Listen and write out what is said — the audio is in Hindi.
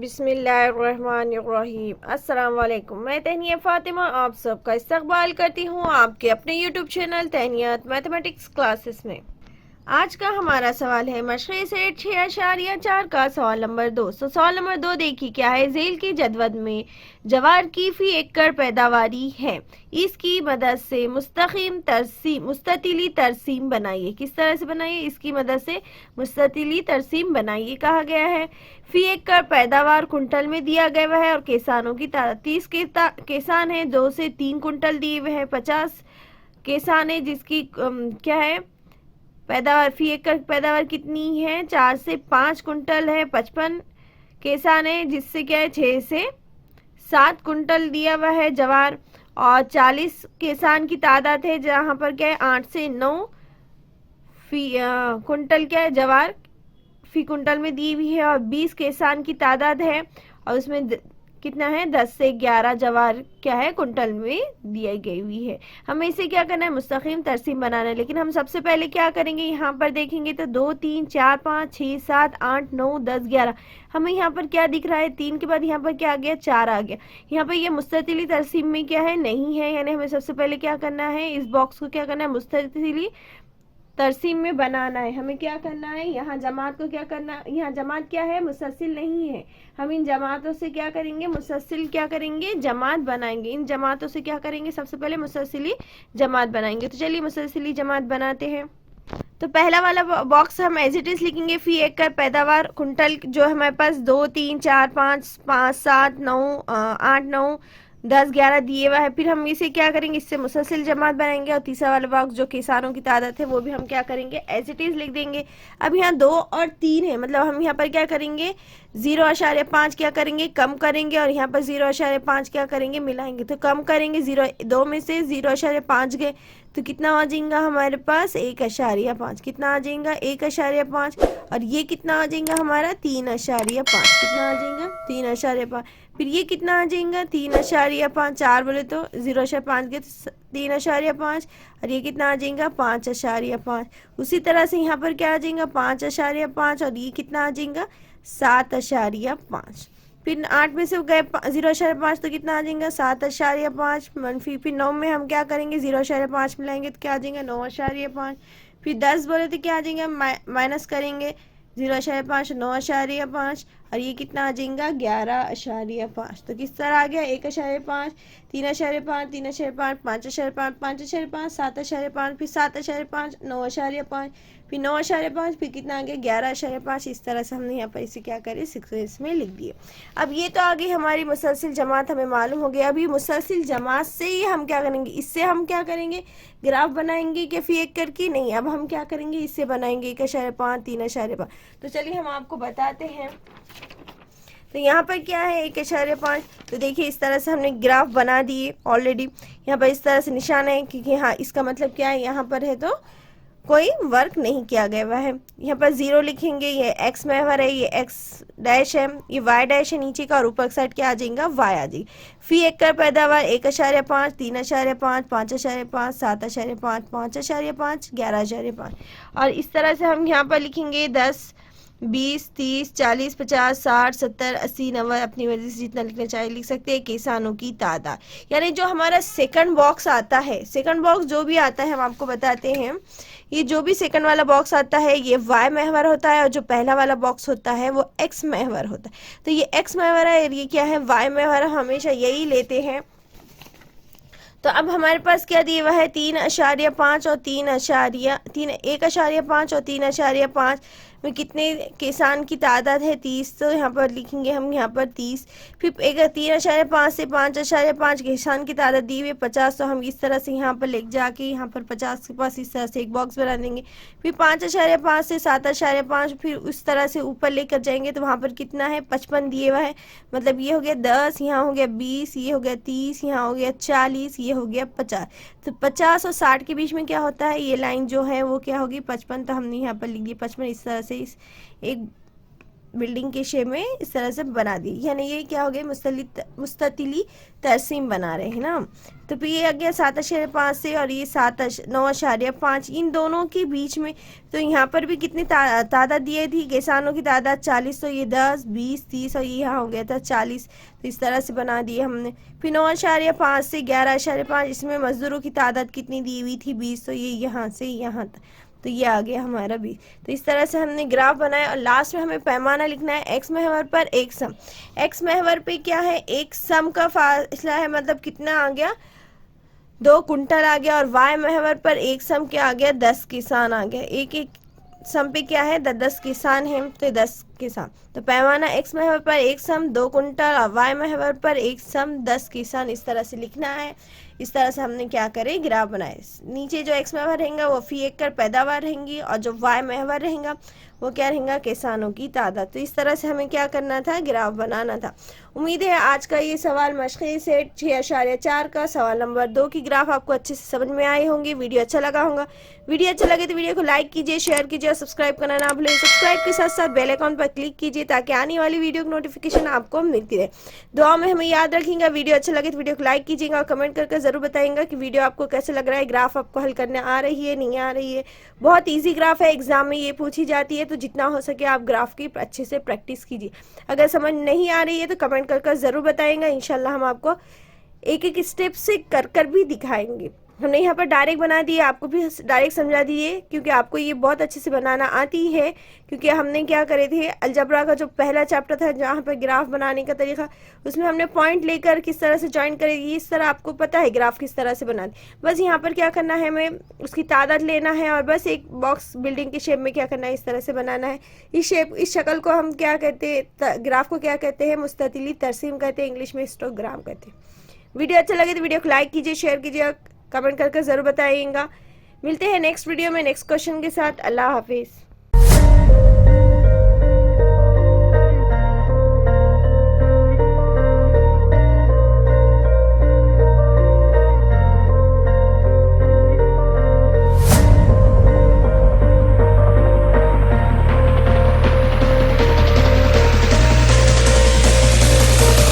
बिस्मिल्लाहिर्रहमानिर्रहीम। अस्सलाम वालेकुम। मैं तहनिया फ़ातिमा आप सबका इस्तकबाल करती हूँ आपके अपने यूट्यूब चैनल तहनियात मैथमेटिक्स क्लासेस में। आज का हमारा सवाल है मशक़ सेट 6.4 का सवाल नंबर 2। सवाल नंबर 2 देखिए क्या है। झेल की जदवल में जवार की फी एकड़ पैदावारी है, इसकी मदद से मुस्ततिली तरसीम बनाइए। किस तरह से बनाइए? इसकी मदद से मुस्ततिली तरसीम बनाइए कहा गया है। फी एकड़ पैदावार कुंटल में दिया गया है और किसानों की तादाद 30 किसान है, 2 से 3 कुंटल दिए हुए हैं। 50 किसान है जिसकी क्या है पैदावार, फी एकड़ पैदावार कितनी है? 4 से 5 कुंटल है। 55 किसान है जिससे क्या है 6 से 7 कुंटल दिया हुआ है जवार। और 40 किसान की तादाद है जहाँ पर क्या है 8 से 9 कुंटल क्या है जवार फी कुंटल में दी हुई है। और 20 किसान की तादाद है और उसमें कितना है 10 से 11 जवार क्या है कुंटल में दी गई हुई है। हमें इसे क्या करना है? मुस्तकीम तरसीम बनाना है। लेकिन हम सबसे पहले क्या करेंगे? यहाँ पर देखेंगे तो 2 3 4 5 6 7 8 9 10 11। हमें यहाँ पर क्या दिख रहा है? 3 के बाद यहाँ पर क्या आ गया? 4 आ गया। यहाँ पर ये मुस्ततिली तरसीम में क्या है? नहीं है। यानी हमें सबसे पहले क्या करना है? इस बॉक्स को क्या करना है? मुस्ततिली तरसीम में बनाना है। हमें क्या करना है? यहाँ जमात को क्या करना, यहाँ जमात क्या है? मुसलसिल नहीं है। हम इन जमातों से क्या करेंगे? मुसलसिल क्या करेंगे? जमात बनाएंगे। इन जमातों से क्या करेंगे? सबसे पहले मुसलसिली जमात बनाएंगे। तो चलिए मुसलसिली जमात बनाते हैं। तो पहला वाला बॉक्स हम एज इट इज लिखेंगे फी एकड़ पैदावार कुंटल, जो हमारे पास 2 3 4 5 5 7 9 8 9 10 11 दिए हुआ है। फिर हम इसे क्या करेंगे? इससे मुसलसिल जमात बनाएंगे। और तीसरा वाला बॉक्स जो किसानों की तादाद है वो भी हम क्या करेंगे? एज इट इज लिख देंगे। अब यहाँ 2 और 3 है, मतलब हम यहाँ पर क्या करेंगे? 0.5 क्या करेंगे? कम करेंगे। और यहाँ पर 0.5 क्या करेंगे? मिलाएंगे। तो कम करेंगे, 2 में से 0.5 गए तो कितना आ जाएगा हमारे पास? 1.5। कितना आ जाएगा? 1.5। और ये कितना आ जाएगा हमारा? 3.5। कितना आ जाएगा? 3.5। फिर ये कितना आ जाएगा? 3.5। 4 बोले तो 0.5 के 3.5। और ये कितना आ जाएगा? 5.5। उसी तरह से यहाँ पर क्या आ जाएगा? 5.5। और ये कितना आ जाएगा? 7.5। फिर 8 में से गए 0.5 तो कितना आ जाएगा? 7.5 मनफी। फिर 9 में हम क्या करेंगे? 0.5 मिलाएंगे तो क्या आ जाएगा? 9.5। फिर 10 बोले तो क्या आ जाएगा? माइनस करेंगे 0.5 9.5। और ये कितना आ जाएगा? 11.5। तो किस तरह आ गया? 1.5 3.5 3.5 5.5 5.5 7.5 फिर 7.5 9.5 फिर 9.5 फिर कितना आ गया? 11.5। इस तरह से हमने यहाँ पर इसे क्या करे? सीक्वेंस में लिख दिए। अब ये तो आ गई हमारी मुसलसिल जमात, हमें मालूम हो गया। अभी मुसलसिल जमात से ही हम क्या करेंगे? इससे हम क्या करेंगे? ग्राफ बनाएंगे कि फी एकड़ की? नहीं, अब हम क्या करेंगे? इससे बनाएंगे 1.5 3.5। तो चलिए हम आपको बताते हैं। तो यहाँ पर क्या है? 1.5। तो देखिए इस तरह से हमने ग्राफ बना दिए ऑलरेडी। यहाँ पर इस तरह से निशान है क्योंकि हाँ इसका मतलब क्या है? यहाँ पर है तो कोई वर्क नहीं किया गया हुआ है। यहाँ पर 0 लिखेंगे, ये x महवर है, ये x डैश है, ये y डैश है नीचे का, और ऊपर साइड क्या आ जाएगा? y आ जाएगी। फी एकड़ पैदावार 1.5 3.5 5.5 7.5 5.5 11.5। और इस तरह से हम यहाँ पर लिखेंगे 10 20 30 40 50 60 70 80 90। अपनी मर्जी से जितना लिखना चाहे लिख सकते हैं। किसानों की तादाद, यानी जो हमारा सेकंड बॉक्स आता है, सेकंड बॉक्स जो भी आता है हम आपको बताते हैं। ये जो भी सेकंड वाला बॉक्स आता है ये y महवर होता है, और जो पहला वाला बॉक्स होता है वो x महवर होता है। तो ये x महवर है और ये क्या है? y महवर। हमेशा यही लेते हैं। तो अब हमारे पास क्या दिया हुआ है? 3.5 और 1.5 और 3.5 में कितने किसान की तादाद है? 30। तो यहाँ पर लिखेंगे हम यहाँ पर 30। फिर 3.5 से 5.5 किसान की तादाद दी हुई है 50। तो हम इस तरह से यहाँ पर लेके जाके यहाँ पर 50 के पास इस तरह से एक बॉक्स बना देंगे। फिर 5.5 से 7.5 फिर उस तरह से ऊपर लेकर जाएंगे तो वहाँ पर कितना है? 55 दिए हुआ है। मतलब ये हो गया 10, यहाँ हो गया 20, ये हो गया 30, यहाँ हो गया 40, ये हो गया 50। तो 50 और 60 के बीच में क्या होता है? ये लाइन जो है वो क्या होगी? 55। तो हमने यहाँ पर लिख दिया 55। इस तरह से इस एक बिल्डिंग के शेप में इस तरह से बना दी, यानी ये क्या हो गया, मुस्ततिली तरसीम बना रहे हैं ना। तो फिर ये आ गया 7.5 से, और ये 9.5, इन दोनों के बीच में तो यहाँ पर भी कितनी तादाद दी थी, किसानों की तादाद 40, तो ये 10, 20, 30 और ये यहाँ हो गया था 40, तो इस तरह से बना दिए हमने। फिर 9.5 से 11.5, इसमें मजदूरों की तादाद कितनी दी हुई थी, 20, तो ये यहाँ से यहाँ तक, तो ये आ गया हमारा 20। तो इस तरह से हमने ग्राफ बनाया, और लास्ट में हमें पैमाना लिखना है। एक्स महवर पर एक सम, एक्स महवर पे क्या है, एक सम का फासला है, मतलब कितना आ गया, 2 कुंटल आ गया, और वाई महवर पर एक सम क्या आ गया, 10 किसान आ गया। एक एक सम पे क्या है, 10 किसान है, तो 10 किसान। तो पैमाना एक्स महवर पर एक सम 2 कुंटल, और वाई महवर पर एक सम 10 किसान, इस तरह से लिखना है। इस तरह से हमने क्या करे, ग्राफ बनाए। नीचे जो एक्स महवर रहेगा वो फी एकड़ पैदावार रहेंगी, और जो वाई महवर रहेगा वो क्या रहेगा, किसानों की तादाद। तो इस तरह से हमें क्या करना था, ग्राफ बनाना था। उम्मीद है आज का ये सवाल मशक़ी सेट 6.4 का सवाल नंबर 2 की ग्राफ आपको अच्छे से समझ में आई होंगी। वीडियो अच्छा लगा होगा, वीडियो अच्छा लगे तो वीडियो को लाइक कीजिए, शेयर कीजिए और सब्सक्राइब करना ना भूलें। सब्सक्राइब के साथ साथ बेल आइकन पर क्लिक कीजिए ताकि आने वाली वीडियो की नोटिफिकेशन आपको मिलती रहे। दुआ में हमें याद रखिएगा, वीडियो अच्छा लगे तो वीडियो को लाइक कीजिएगा और कमेंट करके जरूर बताएंगे कि वीडियो आपको कैसे लग रहा है, ग्राफ आपको हल करने आ रही है, नहीं आ रही है। बहुत ईजी ग्राफ है, एग्जाम में ये पूछी जाती है, तो जितना हो सके आप ग्राफ की अच्छे से प्रैक्टिस कीजिए। अगर समझ नहीं आ रही है तो कमेंट करके जरूर बताएंगे, इंशाल्लाह हम आपको एक एक स्टेप से कर भी दिखाएंगे। हमने यहाँ पर डायरेक्ट बना दिए, आपको भी डायरेक्ट समझा दिए, क्योंकि आपको ये बहुत अच्छे से बनाना आती है। क्योंकि हमने क्या करे थे, अलजबरा का जो पहला चैप्टर था जहाँ पर ग्राफ बनाने का तरीका, उसमें हमने पॉइंट लेकर किस तरह से ज्वाइन करेगी, इस तरह आपको पता है ग्राफ किस तरह से बनाते। बस यहाँ पर क्या करना है, हमें उसकी तादाद लेना है और बस एक बॉक्स बिल्डिंग के शेप में क्या करना है, इस तरह से बनाना है। इस शेप, इस शक्ल को हम क्या कहते हैं, ग्राफ को क्या कहते हैं, मुस्ततिली तरसीम कहते हैं, इंग्लिश में हिस्टोग्राम कहते हैं। वीडियो अच्छा लगे तो वीडियो को लाइक कीजिए, शेयर कीजिए, कमेंट करके ज़रूर बताइएगा। मिलते हैं नेक्स्ट वीडियो में नेक्स्ट क्वेश्चन के साथ। अल्लाह हाफिज़।